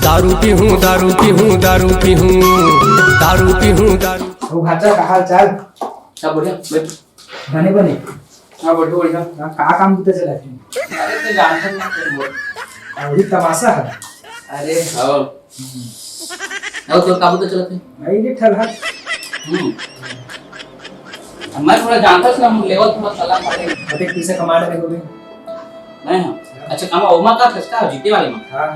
दारू पी हूँ दारू पी हूँ दारू पी हूँ दारू पी हूँ दारू। ओ भाचा का हाल चाल? सब बढ़िया बैठ। बने बने हाँ बढ़िया बढ़िया। का काम होते चला थे? अरे तो जानता ना तेरे बोल। अभी तमाशा है। अरे हाँ तो काबू तो चलते भाई ये ठल है। मैं थोड़ा जानता था ना लेवल थोड़ा सलाह मारे अरे पैसे कमाने में हो गए। नहीं हाँ अच्छा काम ओमा का खसका जीते वाले में हां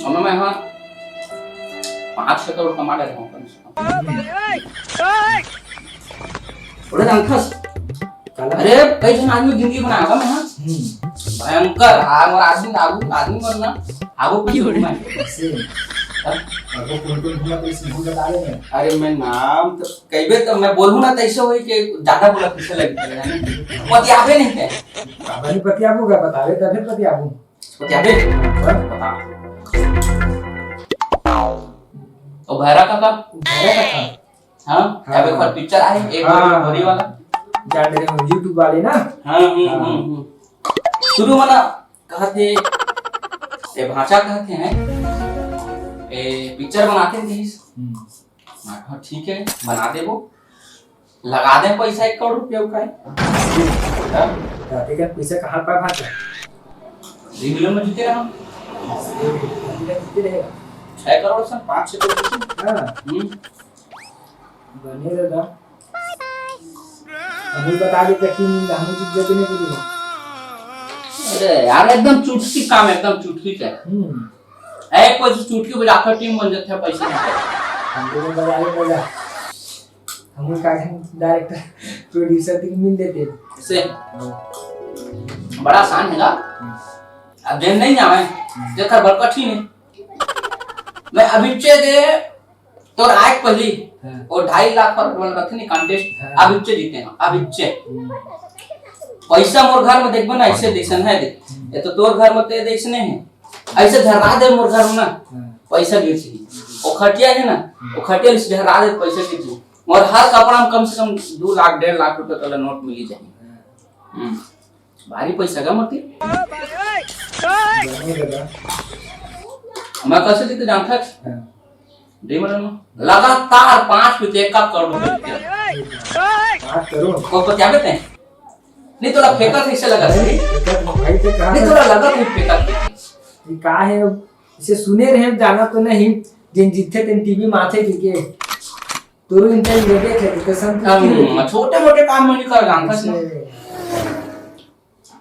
ओमा में हाँ 5 करोड़ कमा रहे हैं थोड़ा जानता अरे कई जन आदमी जिंदगी बनाएगा मैं हाँ भयंकर हाँ और आदमी आदमी मरना आगो कुछ होना अरे मैं नाम तो कई बार तो मैं बोलूं ना तैसे होई कि ज्यादा बोला पीछे लग जाए पतियाबे नहीं है नहीं पतियाबू का बतावे तभी पतियाबू पतियाबे बता ओ भैरा का हां अब एक बार पिक्चर आई एक गोरी वाला जान रहे हो YouTube वाले ना हां शुरू में ना कहते ये भाषा कहते हैं ए पिक्चर बनाते थे हाँ ठीक है बना दे वो लगा दे पैसा 1 करोड़ रुपया का है जाते का पैसा कहां पर भाषा रिमिलो में जीते रहा जीते रहेगा 6 करोड़ से 5 करोड़ हां बने रहेगा हमें बता दे कि हम जीत देने के लिए अरे यार एकदम चुटकी काम एकदम चुटकी का एक कोई चुटकी बजाकर टीम बन जाते हैं पैसे हम तो बजा हम का डायरेक्टर प्रोड्यूसर तक मिल देते से बड़ा आसान है ना अब देन नहीं जावे देखकर बड़ कठिन है मैं अभिचे दे तो आए पहली और 2.5 लाख पर बोल रखे नहीं कंटेस्ट अभिचे जीते हैं अभिचे पैसा मोर घर में देखबो ना ऐसे देसन है देख ये तो तोर घर में ते देसने है ऐसे धरा दे मोर घर में ना पैसा गिर छी ओ खटिया है ना ओ खटिया से धरा दे पैसा गिर छी और हर कपड़ा में कम से कम 2 लाख 1.5 लाख रुपए तक नोट मिल जाए भारी पैसा का मत मैं कैसे जीते जानता है लगातार 5 करोड़ रुपए 5 करोड़ को क्या कहते हैं नहीं तोला फेंका था इससे लगा भाई से कहा नहीं तोला लगा तू फेंका ये का है इसे सुने रहे जाना तो नहीं जिन जीते तेन टीवी माथे के तोरो इंटरव्यू देखे तो संत छोटे मोटे काम में नहीं कर जानता है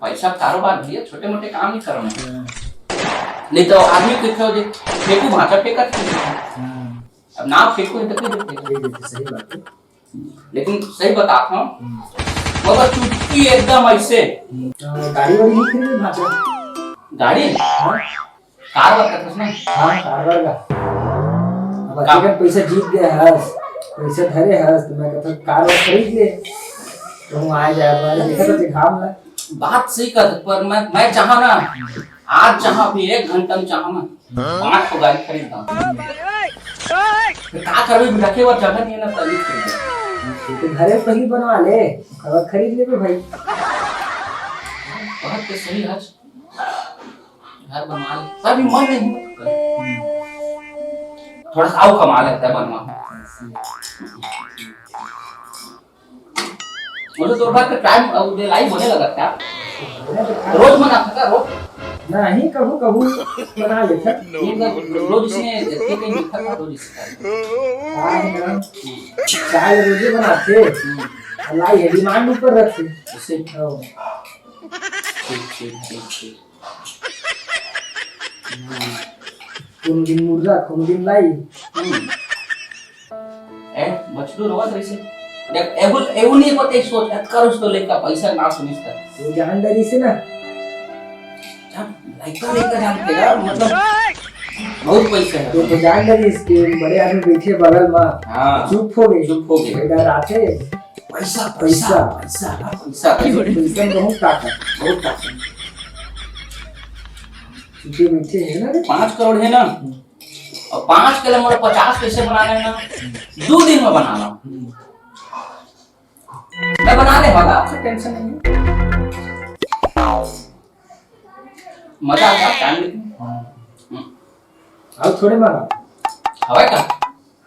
पैसा कारोबार भी छोटे मोटे काम नहीं करना नहीं तो आदमी कितना दे फेंकू भाषा फेंका अब ना फेंकू तो क्यों सही बात है लेकिन सही बताता हूँ मगर चुटकी एकदम ऐसे गाड़ी वाली नहीं खरीदी भाषा गाड़ी कार वाला था ना हां कार वाला अब अगर पैसा जीत गया है पैसा धरे है तो मैं कहता कार खरीद ले तो आ जाए देखा तो दिखाम ना बात सही कर पर मैं चाहा ना आज चाहा भी 1 घंटा में चाहा मैं 5 को गाड़ी खरीदता क्या करबे रखे हुआ जगह नहीं है ना तभी खरीद तो घरे पहली बनवा ले अब खरीद ले भाई बहुत तो सही है घर बनवा ले तभी मन नहीं थोड़ा आओ कमा लेता है बनवा मुझे तो बात का टाइम अब दे लाइव होने लगा था रोज बनाता था रोज नहीं कबू बना लेता रोज इसने देखते कहीं लिखा था रोज इसका चाय रोज बनाते लाई है डिमांड ऊपर रखते इससे ठीक कौन दिन मुर्गा कौन दिन लाई ए बचदो रोवा ऐसे देख एवं नहीं पते सोच करो तो लेका पैसा ना सुनिस्ता वो जान डरी से ना लाइक लेकर जानते यार मतलब बहुत पैसा है तो जान डरी इसके बड़े आदमी बैठे बगल में हां चुप हो गए इधर आते पैसा बहुत ताकत ये बैठे हैं ना 5 करोड़ है ना और 5 के लिए मुझे 50 पैसे बनाने हैं ना 2 दिन में बनाना मैं बनाने वाला आपसे टेंशन नहीं है मजा आता है टाइम और थोड़े मांगा हवा का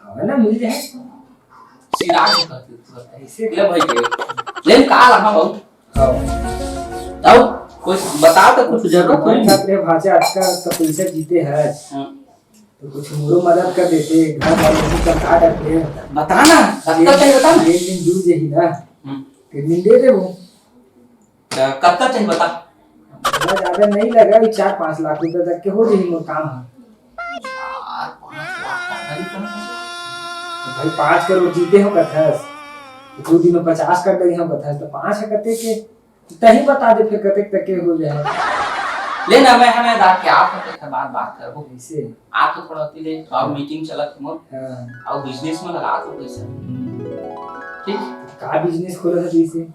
हवा ना मिल जाए सीधा करते ऐसे ले भाई के लेन का लगा बहुत हाँ अब कुछ बता तो कुछ जरूरत कोई नहीं अपने भाषा आज का तो पैसा जीते हैं हाँ। तो कुछ मोरो मदद कर देते घर वालों की सरकार करते हैं बता ना कत्ता चाहिए बता ना एक दिन दूर यही ना हम्म। 3 दिन दे दे वो कत्ता चाहिए बता ज्यादा नहीं लगा 4-5 लाख रुपए तक के हो जाही मोर काम है 4-5 लाख तो भाई 5 करोड़ जीते हो कथस 2 दिन में 50 कर दे हो कथस तो 5 है कते के तही बता दे फिर कते तक के हो जाए लेना मैं हमें दार के आप के बात करो ऐसे आप तो थोड़ा होती ले और मीटिंग चलत मोर हां और बिजनेस में लगा दो पैसा ठीक का बिजनेस खोला था तुइसे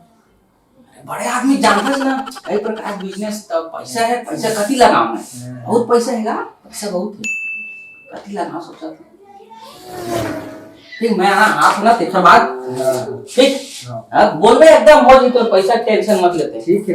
बड़े आदमी जानते हैं ना कई प्रकार बिजनेस तो पैसा है पैसा कति लगाऊं मैं बहुत पैसा हैगा पैसा बहुत है कति लगाऊं सोचा था ठीक मैं आप ना तेरा बात हां ठीक हां बोल रहे एकदम हो जी तो पैसा टेंशन मत लेते ठीक है